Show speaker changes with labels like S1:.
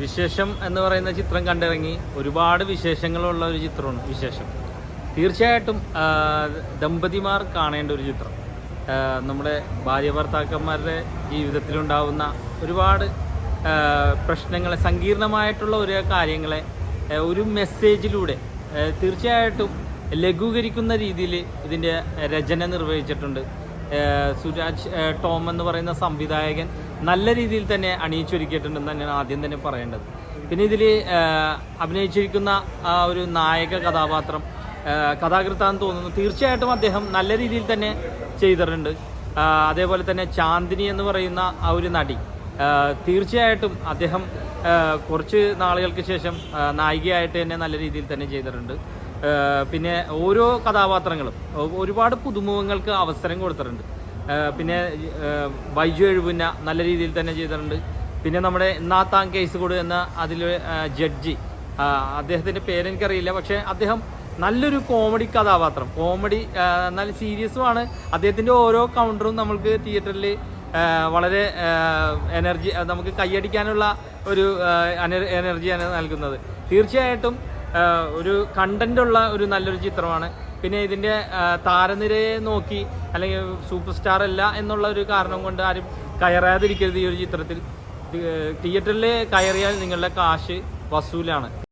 S1: വിശേഷം എന്ന് പറയുന്ന ചിത്രം കണ്ടിറങ്ങി ഒരുപാട് വിശേഷങ്ങളുള്ള ഒരു ചിത്രമാണ് വിശേഷം. തീർച്ചയായിട്ടും ദമ്പതിമാർ കാണേണ്ട ഒരു ചിത്രം. നമ്മുടെ ഭാര്യ ഭർത്താക്കന്മാരുടെ ജീവിതത്തിലുണ്ടാവുന്ന ഒരുപാട് പ്രശ്നങ്ങളെ, സങ്കീർണമായിട്ടുള്ള ഒരു കാര്യങ്ങളെ ഒരു മെസ്സേജിലൂടെ തീർച്ചയായിട്ടും ലഘൂകരിക്കുന്ന രീതിയിൽ ഇതിൻ്റെ രചന നിർവഹിച്ചിട്ടുണ്ട്. സുരാജ് ടോം എന്ന് പറയുന്ന സംവിധായകൻ നല്ല രീതിയിൽ തന്നെ അണിയിച്ചൊരുക്കിയിട്ടുണ്ടെന്ന് തന്നെയാണ് ആദ്യം തന്നെ പറയേണ്ടത്. പിന്നെ ഇതിൽ അഭിനയിച്ചിരിക്കുന്ന ആ ഒരു നായക കഥാപാത്രം കഥാകൃത്താന്ന് തോന്നുന്നു. തീർച്ചയായിട്ടും അദ്ദേഹം നല്ല രീതിയിൽ തന്നെ ചെയ്തിട്ടുണ്ട്. അതേപോലെ തന്നെ ചാന്ദിനി എന്ന് പറയുന്ന ആ ഒരു നടി, തീർച്ചയായിട്ടും അദ്ദേഹം കുറച്ച് നാളുകൾക്ക് ശേഷം നായികയായിട്ട് തന്നെ നല്ല രീതിയിൽ തന്നെ ചെയ്തിട്ടുണ്ട്. പിന്നെ ഓരോ കഥാപാത്രങ്ങളും ഒരുപാട് പുതുമുഖങ്ങൾക്ക് അവസരം കൊടുത്തിട്ടുണ്ട്. പിന്നെ ബൈജു എഴുപുന്ന നല്ല രീതിയിൽ തന്നെ ചെയ്തിട്ടുണ്ട്. പിന്നെ നമ്മുടെ നാത്താം കേസ് കൂട് എന്ന അതിൽ ജഡ്ജി, അദ്ദേഹത്തിൻ്റെ പേരെനിക്കറിയില്ല, പക്ഷേ അദ്ദേഹം നല്ലൊരു കോമഡി കഥാപാത്രം, കോമഡി എന്നാൽ സീരിയസുമാണ്. അദ്ദേഹത്തിൻ്റെ ഓരോ കൗണ്ടറും നമ്മൾക്ക് തിയേറ്ററിൽ വളരെ എനർജി, നമുക്ക് കൈയടിക്കാനുള്ള ഒരു എനർജിയാണ് നൽകുന്നത്. തീർച്ചയായിട്ടും ഒരു കണ്ടൻ്റുള്ള ഒരു നല്ലൊരു ചിത്രമാണ്. പിന്നെ ഇതിൻ്റെ താരനിരയെ നോക്കി അല്ലെങ്കിൽ സൂപ്പർ സ്റ്റാർ അല്ല എന്നുള്ള ഒരു കാരണം കൊണ്ട് ആരും കയറാതിരിക്കരുത്. ഈ ഒരു ചിത്രത്തിൽ തിയേറ്ററിൽ കയറിയാൽ നിങ്ങളുടെ കാശ് വസൂലാണ്.